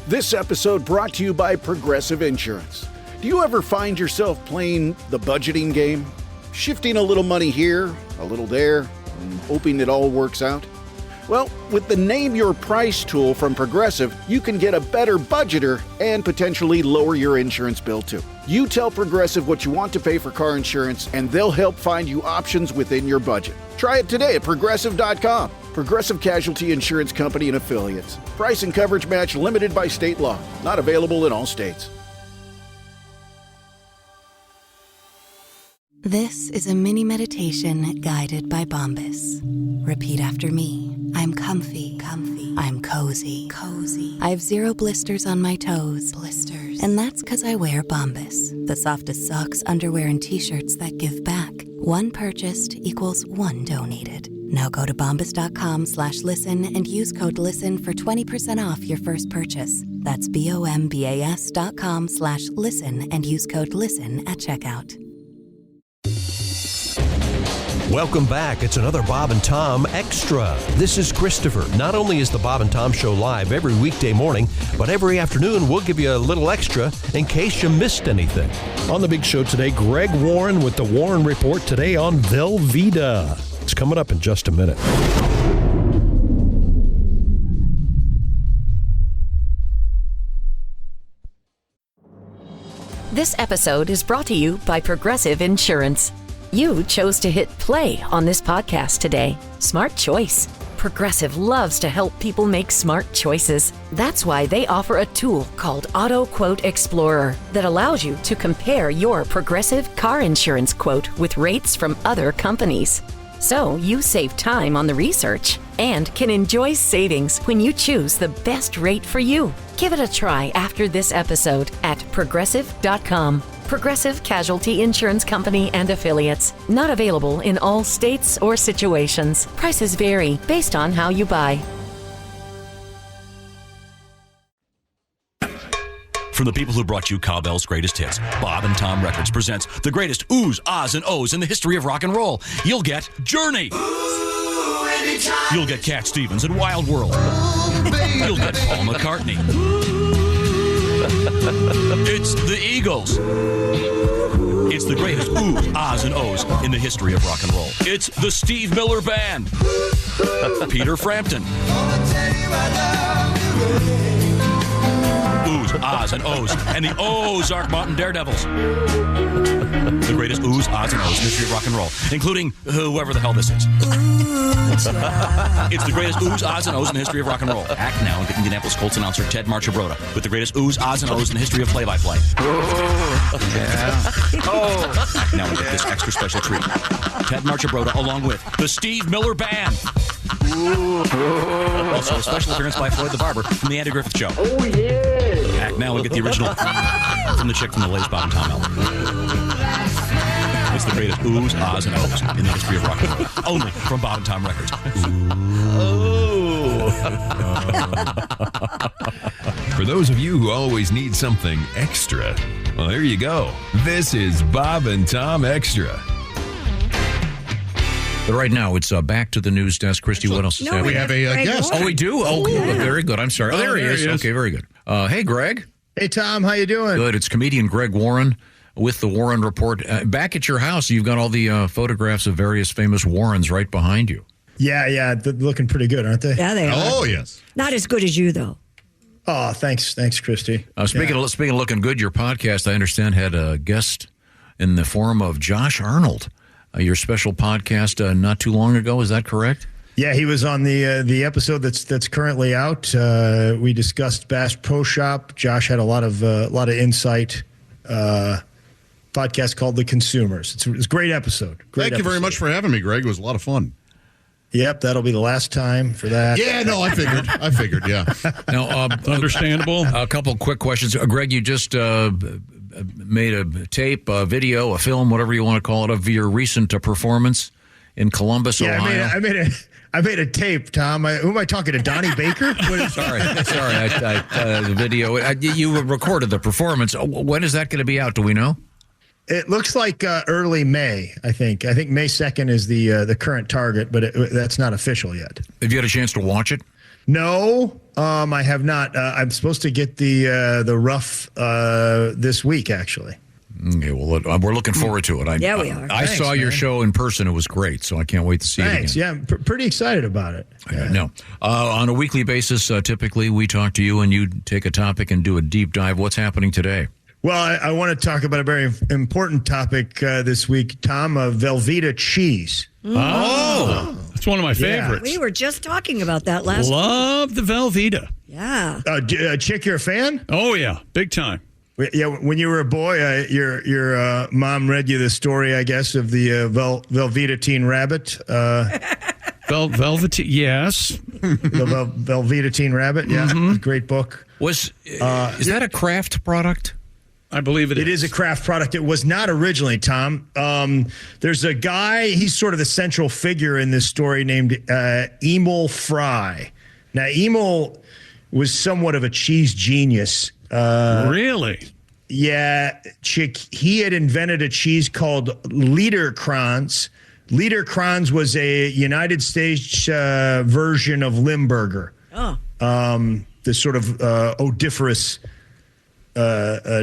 This episode brought to you by Progressive Insurance. Do you ever find yourself playing the budgeting game? Shifting a little money here, a little there, and hoping it all works out? Well, with the Name Your Price tool from Progressive, you can get a better budgeter and potentially lower your insurance bill too. You tell Progressive what you want to pay for car insurance, and they'll help find you options within your budget. Try it today at Progressive.com. Progressive Casualty Insurance Company and Affiliates. Price and coverage match limited by state law. Not available in all states. This is a mini meditation guided by Bombas. Repeat after me. I'm comfy. I'm cozy. I have 0 blisters on my toes. And that's because I wear Bombas, the softest socks, underwear, and t-shirts that give back. One purchased equals one donated. Now go to bombas.com/listen and use code LISTEN for 20% off your first purchase. That's bombas.com/listen and use code LISTEN at checkout. Welcome back. It's another Bob and Tom Extra. This is Christopher. Not only is the Bob and Tom Show live every weekday morning, but every afternoon we'll give you a little extra in case you missed anything. On the big show today, Greg Warren with the Warren Report today on Velveeta. It's coming up in just a minute. This episode is brought to you by Progressive Insurance. You chose to hit play on this podcast today. Smart choice. Progressive loves to help people make smart choices. That's why they offer a tool called Auto Quote Explorer that allows you to compare your Progressive car insurance quote with rates from other companies. So you save time on the research and can enjoy savings when you choose the best rate for you. Give it a try after this episode at Progressive.com. Progressive Casualty Insurance Company and Affiliates. Not available in all states or situations. Prices vary based on how you buy. From the people who brought you Cowbell's greatest hits, Bob and Tom Records presents the greatest oohs, ahs, and ohs in the history of rock and roll. You'll get Journey. You'll get Cat Stevens and Wild World. You'll get Paul McCartney. It's the Eagles. It's the greatest oohs, ahs, and ohs in the history of rock and roll. It's the Steve Miller Band. Peter Frampton. Oohs, ahs, and ohs, and the Ozark Mountain Daredevils. The greatest oohs, ahs, and ohs in the history of rock and roll, including whoever the hell this is. It's the greatest oohs, ahs, and ohs in the history of rock and roll. Act now and get Indianapolis Colts announcer Ted Marchibroda with the greatest oohs, ahs, and ohs in the history of play-by-play. Act now and get this extra special treat. Ted Marchibroda along with the Steve Miller Band. Also a special appearance by Floyd the Barber from the Andy Griffith Show. Oh, yeah. Act now and get the original from the chick from the latest Bob and Tom album. It's the greatest oohs, ahs, and ohs in the history of rock and roll. Only from Bob and Tom Records. For those of you who always need something extra, well, there you go. This is Bob and Tom Extra. But right now, it's back to the news desk. Christy, what else is happening? We have a guest. Oh, we do? Oh, cool. Yeah. Very good. I'm sorry. Oh, there he is. Okay, very good. Hey, Greg. Hey, Tom. How you doing? Good. It's comedian Greg Warren with the Warren Report. Back at your house, you've got all the photographs of various famous Warrens right behind you. Yeah. They're looking pretty good, aren't they? Yeah, they are. Oh, yes. Not as good as you, though. Oh, thanks, Christy. Speaking of looking good, your podcast, I understand, had a guest in the form of Josh Arnold. Your special podcast not too long ago, is that correct? Yeah, he was on the episode that's currently out. We discussed Bass Pro Shop. Josh had a lot of insight. Podcast called The Consumers. It's a great episode. Thank you very much for having me, Greg. It was a lot of fun. Yep, that'll be the last time for that. Yeah, no, I figured, yeah. Now, understandable. A couple quick questions. Greg, you just made a tape, a video, a film, whatever you want to call it, of your recent performance in Columbus, Ohio. I made a tape, Tom. Who am I talking to? Donnie Baker? Sorry. The video. You recorded the performance. When is that going to be out? Do we know? It looks like early May, I think. I think May 2nd is the current target, but that's not official yet. Have you had a chance to watch it? No, I have not. I'm supposed to get the rough this week, actually. Okay, well, we're looking forward to it. Yeah, we are. I Thanks, saw your man. show in person. It was great, so I can't wait to see Thanks. it again. Yeah, I'm pretty excited about it. No. On a weekly basis, typically we talk to you and you take a topic and do a deep dive. What's happening today? Well, I want to talk about a very important topic this week, Tom, Velveeta cheese. Oh, that's one of my favorites. We were just talking about that last Love the Velveeta. Yeah. Chick, you're a fan? Oh, yeah. Big time. Yeah, when you were a boy, your mom read you the story, I guess, of the Velveeta Teen Rabbit. Velveeta, yes. The Velveeta Teen Rabbit, yeah, great book. Is that a craft product? I believe it is. It is a craft product. It was not originally, Tom. There's a guy, he's sort of the central figure in this story, named Emil Fry. Now, Emil was somewhat of a cheese genius. Really? Yeah, Chick. He had invented a cheese called Liederkranz. Liederkranz was a United States version of Limburger. Oh. The sort of odoriferous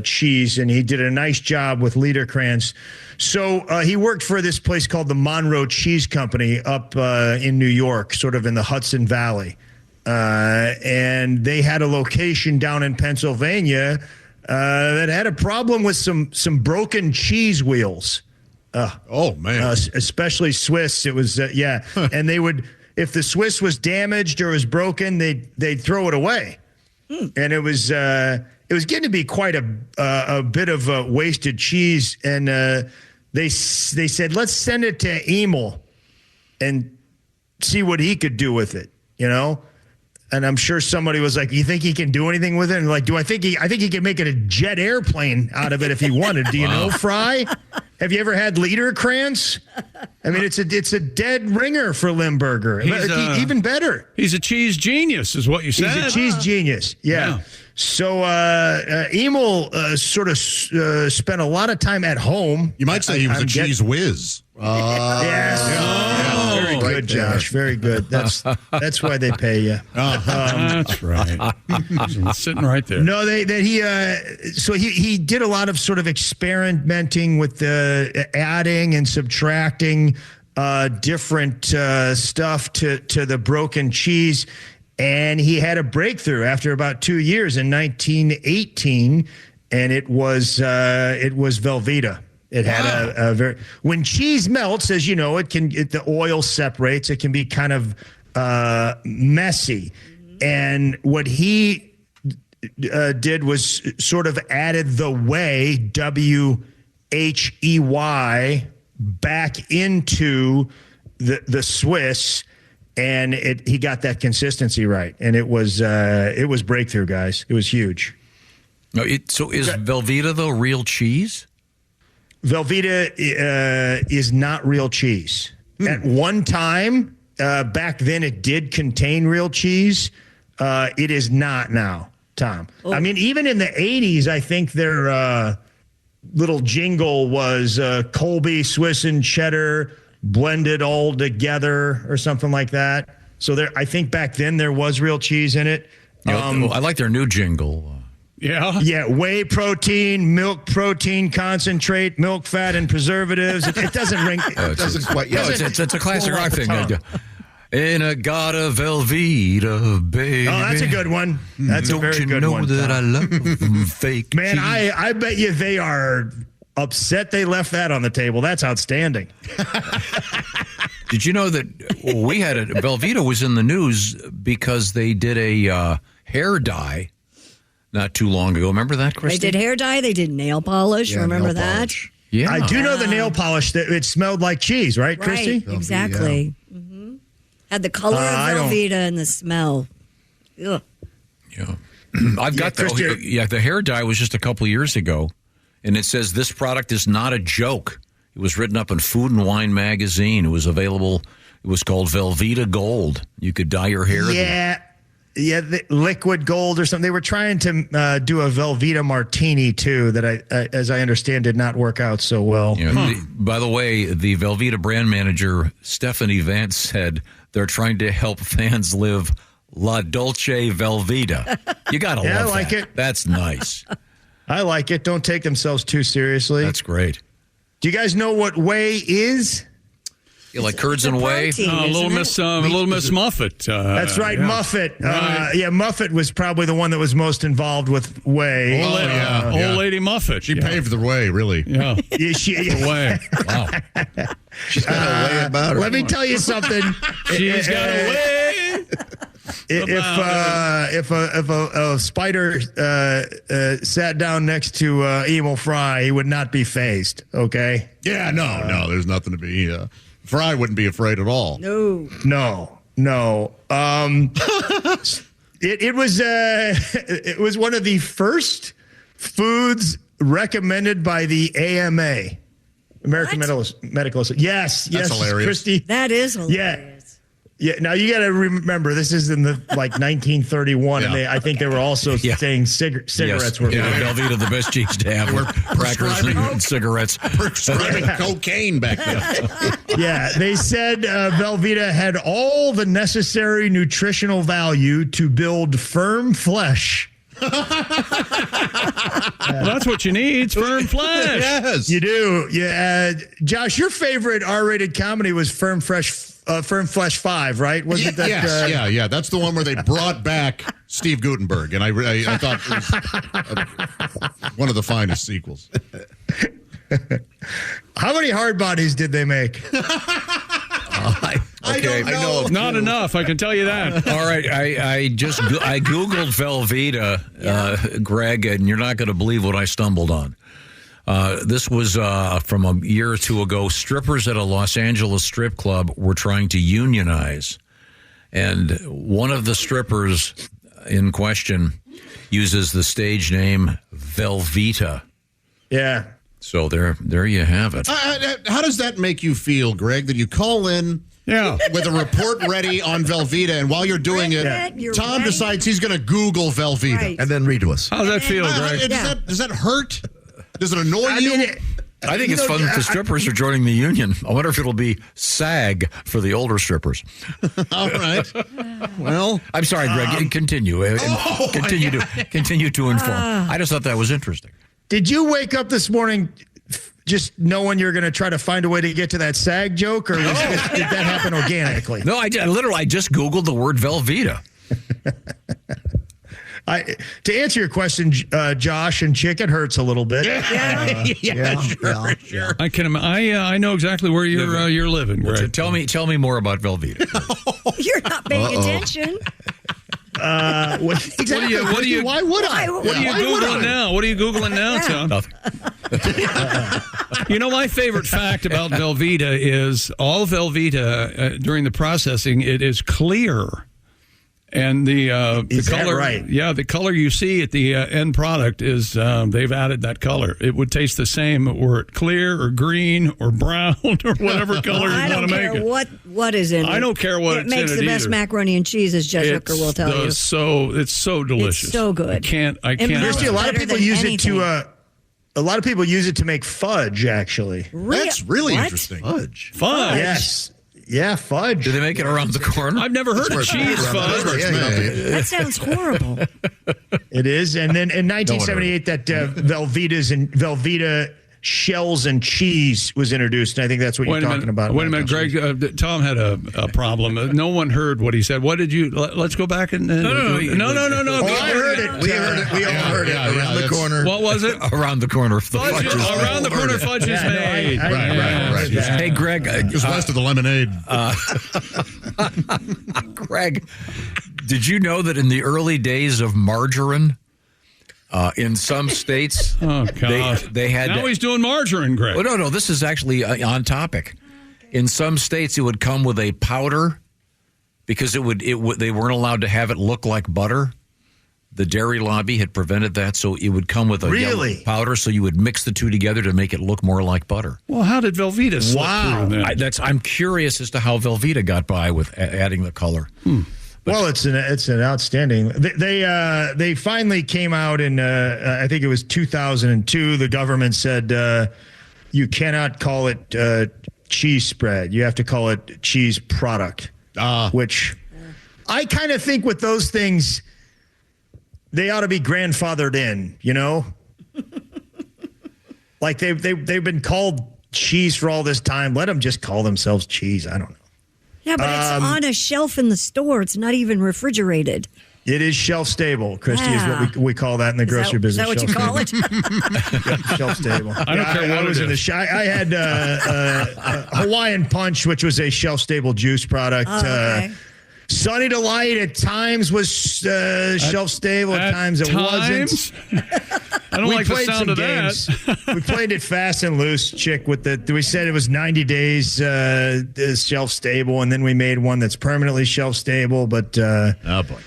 cheese, and he did a nice job with Liederkranz. So he worked for this place called the Monroe Cheese Company up in New York, sort of in the Hudson Valley. And they had a location down in Pennsylvania that had a problem with some broken cheese wheels. Oh, man. Especially Swiss. It was, and they would, if the Swiss was damaged or was broken, they'd throw it away. And it was getting to be quite a bit of wasted cheese. And they said, let's send it to Emil and see what he could do with it, you know? And I'm sure somebody was like, "You think he can do anything with it?" And like, I think he can make it a jet airplane out of it if he wanted. Do you know, Fry? Have you ever had Liederkranz? I mean, it's a dead ringer for Limburger. Even better. He's a cheese genius, is what you said. He's a cheese genius. Yeah. So Emil sort of spent a lot of time at home. You might say he was a cheese whiz. Yes. Very good, Josh. Very good. That's why they pay you. That's right. Sitting right there. No, he did a lot of sort of experimenting with adding and subtracting different stuff to the broken cheese. And he had a breakthrough after about 2 years in 1918, and it was Velveeta. It had a very, when cheese melts, as you know, the oil separates. It can be kind of messy. And what he did was sort of added the whey, WHEY, back into the Swiss. And he got that consistency right, and it was breakthrough, guys. It was huge. No, so is Velveeta though real cheese? Velveeta is not real cheese. At one time, back then, it did contain real cheese. It is not now, Tom. I mean, even in the 80s, I think their little jingle was Colby, Swiss, and cheddar blended all together or something like that. So I think back then there was real cheese in it. I like their new jingle. Yeah, whey protein, milk protein concentrate, milk fat, and preservatives. It doesn't ring. It doesn't quite. Yeah, it's a classic rock thing. In a god of Velveeta, baby. Oh, that's a good one. That's a very good one. Don't you know that I love fake Man, cheese? I bet you they are upset they left that on the table. That's outstanding. Did you know that we had it? Velveeta was in the news because they did a hair dye not too long ago. Remember that, Christy? They did hair dye. They did nail polish. Remember nail that? polish. Yeah. I do know the nail polish, that it smelled like cheese, right, Christy? Right, exactly. Mm-hmm. Had the color of Velveeta and the smell. Ugh. Yeah. I've got the hair dye was just a couple of years ago, and it says this product is not a joke. It was written up in Food and Wine magazine. It was available. It was called Velveeta Gold. You could dye your hair. Yeah, the liquid gold or something. They were trying to do a Velveeta martini too, that as I understand, did not work out so well. Yeah, by the way, the Velveeta brand manager Stephanie Vance said they're trying to help fans live La Dolce Velveeta. You got to love I like that. it. That's nice. I like it. Don't take themselves too seriously. That's great. Do you guys know what whey is? You like curds and whey? Little Miss Muffet. That's right, yeah. Muffet. Right. Muffet was probably the one that was most involved with whey. Old Lady Muffet. She paved the way, really. Yeah. The way. Wow. She's got a way about her. Let me tell you something. She's got a way. If a spider sat down next to Emil Fry, he would not be phased. Okay. Yeah, no, there's nothing to be. Fry wouldn't be afraid at all. No. It was one of the first foods recommended by the AMA, American Medical Association. Yes, hilarious. Christy. That is hilarious. Yeah. Now you got to remember, this is in the 1931, and I think they were also saying cigarettes were bad. Velveeta, the best cheese to have. Were crackers and cigarettes. Prescribing cocaine back then. Yeah, they said Velveeta had all the necessary nutritional value to build firm flesh. Well, that's what you need. It's firm flesh. Yes. You do. Yeah. Josh, your favorite R-rated comedy was Firm Flesh 5, right? Wasn't that? Yes. Yeah. That's the one where they brought back Steve Guttenberg, and I thought it was one of the finest sequels. How many hard bodies did they make? I know. Not enough, I can tell you that. All right, I Googled Velveeta, Greg, and you're not going to believe what I stumbled on. This was from a year or two ago. Strippers at a Los Angeles strip club were trying to unionize, and one of the strippers in question uses the stage name Velveeta. Yeah. So there you have it. How does that make you feel, Greg, that you call in with a report ready on Velveeta, and while you're doing it, Tom decides he's going to Google Velveeta and then read to us? How does that feel, Greg? Does that hurt? Does it annoy you? I think it's fun that the strippers are joining the union. I wonder if it'll be SAG for the older strippers. All right. Well, I'm sorry, Greg. Continue. Continue to inform. I just thought that was interesting. Did you wake up this morning just knowing you're going to try to find a way to get to that SAG joke, or did that happen organically? No, I just Googled the word Velveeta. To answer your question, Josh and Chick, it hurts a little bit. Sure. I know exactly where you're living, Greg. Tell me more about Velveeta. You're not paying attention. Exactly. Why would I? What are you Googling now? What are you Googling now, Tom? Nothing. You know, my favorite fact about Velveeta is all Velveeta during the processing, it is clear. And the color, right? Yeah, the color you see at the end product is they've added that color. It would taste the same were it clear or green or brown or whatever color you want to make it. What is in it. I don't care what it's in it. It makes the best macaroni and cheese, as Judge Hooker will tell you. It's so delicious. It's so good. I can't. Christy, a lot of people use it to. A lot of people use it to make fudge. Actually, that's really interesting. Fudge. Yes. Yeah, fudge. Do they make it around the corner? I've never heard of cheese fudge. That sounds horrible. It is. And then in 1978, that Velveeta shells and cheese was introduced, and I think that's what you're talking about. Wait a minute, Greg. Tom had a problem. No one heard what he said. What did you? Let's go back and. No. Oh, I heard it. We heard it. We all heard it. Around the corner. What was it? Around the corner. Around the corner, fudge is made. Right. Hey, Greg. Just west of the lemonade. Greg, did you know that in the early days of margarine, in some states, they had. Now he's doing margarine, Greg. Well, no. This is actually on topic. In some states, it would come with a powder because they weren't allowed to have it look like butter. The dairy lobby had prevented that, so it would come with a yellow powder. So you would mix the two together to make it look more like butter. Well, how did Velveeta slip through that? I'm curious as to how Velveeta got by with adding the color. Well, it's an outstanding. They finally came out in I think it was 2002. The government said you cannot call it cheese spread. You have to call it cheese product. Which I kind of think with those things, they ought to be grandfathered in, you know? Like they've been called cheese for all this time. Let them just call themselves cheese. I don't know. Yeah, but it's on a shelf in the store. It's not even refrigerated. It is shelf stable, Christy, is what we call that in the grocery business. Is that what you call it? Shelf stable. I don't care what I was it in is. I had Hawaiian Punch, which was a shelf stable juice product. Okay. Sunny Delight at times was shelf stable. At times it wasn't. I don't like the played sound some of games. that. We played it fast and loose, Chick. We said it was 90 days shelf stable, and then we made one that's permanently shelf stable. But oh boy.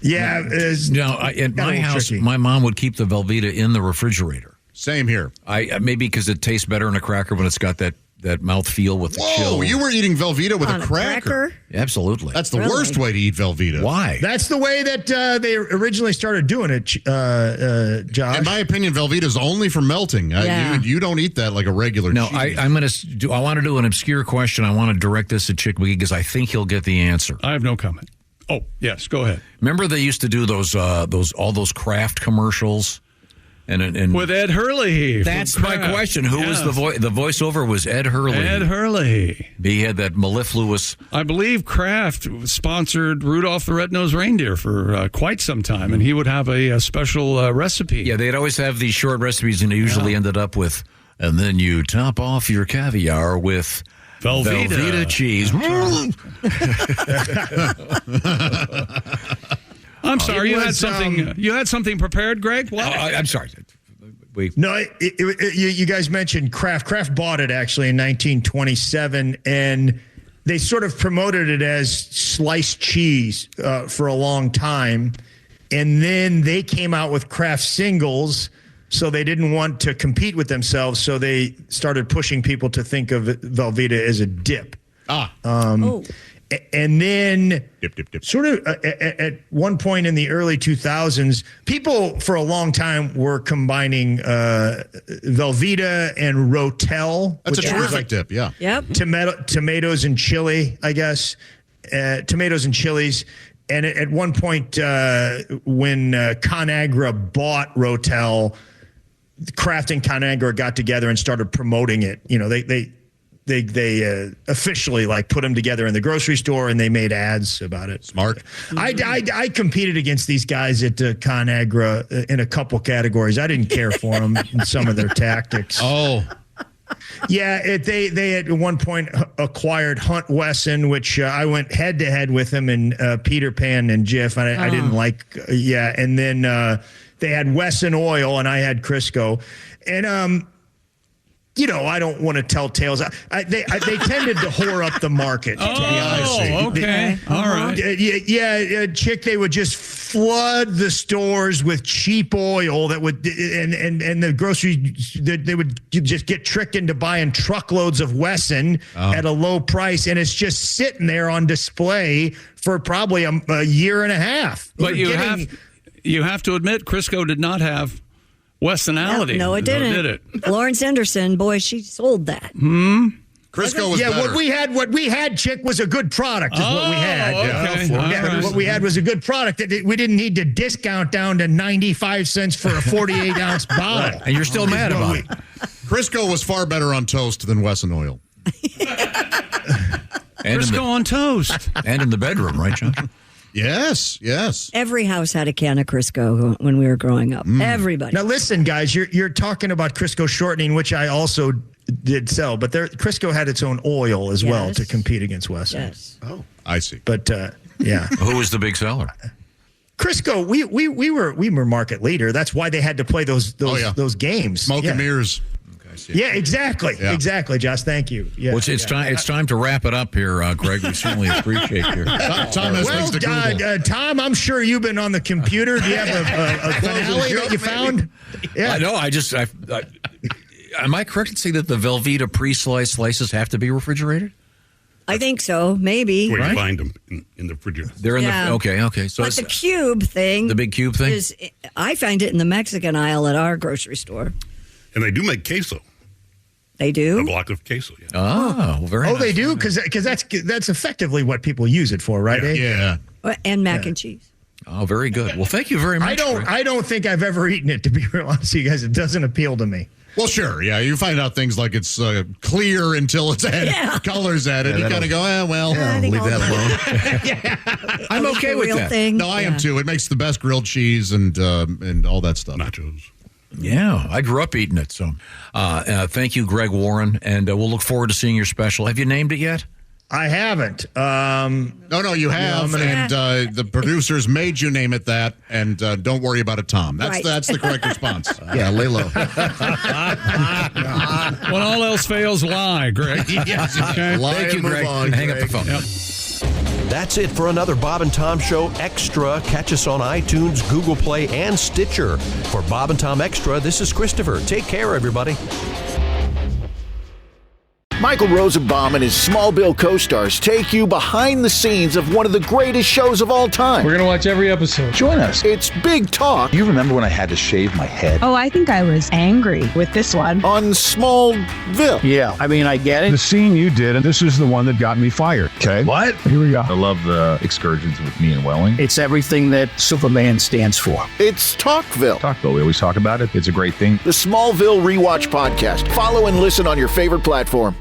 Yeah. At my house, my mom would keep the Velveeta in the refrigerator. Same here. Maybe because it tastes better in a cracker when it's got that mouthfeel with the chill. Oh, you were eating Velveeta with On a cracker? Absolutely. That's the worst way to eat Velveeta. Why? That's the way that they originally started doing it, Josh. In my opinion, Velveeta is only for melting. You don't eat that like a regular cheese. I want to do an obscure question. I want to direct this at Chick McGee because I think he'll get the answer. I have no comment. Oh, yes, go ahead. Remember they used to do all those Kraft commercials? And with Ed Hurley. That's my question. Who was the voiceover? Was Ed Hurley. Ed Hurley. He had that mellifluous. I believe Kraft sponsored Rudolph the Red-Nosed Reindeer for quite some time, and he would have a special recipe. Yeah, they'd always have these short recipes, and it usually ended up with, and then you top off your caviar with Velveeta cheese. I'm sorry, you had something. You had something prepared, Greg. What? I'm sorry. No, you guys mentioned Kraft. Kraft bought it actually in 1927, and they sort of promoted it as sliced cheese for a long time, and then they came out with Kraft singles. So they didn't want to compete with themselves, so they started pushing people to think of Velveeta as a dip. And then dip. Sort of at one point in the early 2000s, people for a long time were combining Velveeta and Rotel. That's a terrific dip, yeah. Yep. Tomatoes and chili, I guess. Tomatoes and chilies. And at one point when ConAgra bought Rotel, Kraft and ConAgra got together and started promoting it. You know, they officially put them together in the grocery store, and they made ads about it. Smart. I competed against these guys at ConAgra in a couple categories. I didn't care for them in some of their tactics. Oh. Yeah, they at one point acquired Hunt Wesson, which I went head to head with them in Peter Pan and Jif. I didn't like. And then they had Wesson Oil, and I had Crisco, and I don't want to tell tales. They tended to whore up the market. To be honest. Okay. All right. Chick, they would just flood the stores with cheap oil that would, and the grocery, they would just get tricked into buying truckloads of Wesson at a low price, and it's just sitting there on display for probably a year and a half. But you have to admit, Crisco did not have Wessonality. No, it didn't. Did it? Lawrence Henderson, boy, she sold that. Crisco was better. what we had, Chick, was a good product. Is what we had. Okay. Right. What we had was a good product. We didn't need to discount down to 95 cents for a 48-ounce bottle. And you're still mad about it. Crisco was far better on toast than Wesson Oil. Crisco on toast. And in the bedroom, right, Josh? Yes. Every house had a can of Crisco when we were growing up. Everybody. Now listen, guys, you're talking about Crisco shortening, which I also did sell, but Crisco had its own oil as well to compete against Wesson. Yes. Oh, I see. But yeah, who was the big seller? Crisco. We were market leader. That's why they had to play those games. Smoke and mirrors. Yeah, exactly. Yeah. Exactly, Josh. Thank you. Yeah, well, it's time to wrap it up here, Greg. We certainly appreciate your Tom has things to Google. Tom, I'm sure you've been on the computer. Do you have a finale that you found? Yeah. I know. Am I correct in saying that the Velveeta pre-sliced slices have to be refrigerated? I think so. Maybe. Where you find them in the refrigerator. They're in the okay. So but the cube thing, the big cube thing, I find it in the Mexican aisle at our grocery store. And they do make queso. They do? A block of queso, yeah. Oh, very nice. They do? Because that's effectively what people use it for, right? Yeah. And mac and cheese. Oh, very good. Well, thank you very much. I don't think I've ever eaten it, to be real honest with you guys. It doesn't appeal to me. Well, sure, yeah. You find out things like it's clear until it's had colors at it. You kind of go, well, leave that alone. I'm okay with that. Thing. No, I am too. It makes the best grilled cheese and all that stuff. Nachos. Yeah, I grew up eating it. So thank you, Greg Warren, and we'll look forward to seeing your special. Have you named it yet? I haven't. No, you have, and the producers made you name it that, and don't worry about it, Tom. That's the correct response. Yeah, lay low. When all else fails, lie, Greg. Yes, okay. Thank you, Greg. Hang up the phone. Yep. That's it for another Bob and Tom Show Extra. Catch us on iTunes, Google Play, and Stitcher. For Bob and Tom Extra, this is Christopher. Take care, everybody. Michael Rosenbaum and his Smallville co-stars take you behind the scenes of one of the greatest shows of all time. We're going to watch every episode. Join us. It's Big Talk. You remember when I had to shave my head? Oh, I think I was angry with this one. On Smallville. Yeah, I mean, I get it. The scene you did, and this is the one that got me fired. Okay. What? Here we go. I love the excursions with me and Welling. It's everything that Superman stands for. It's Talkville. Talkville, we always talk about it. It's a great thing. The Smallville Rewatch Podcast. Follow and listen on your favorite platform.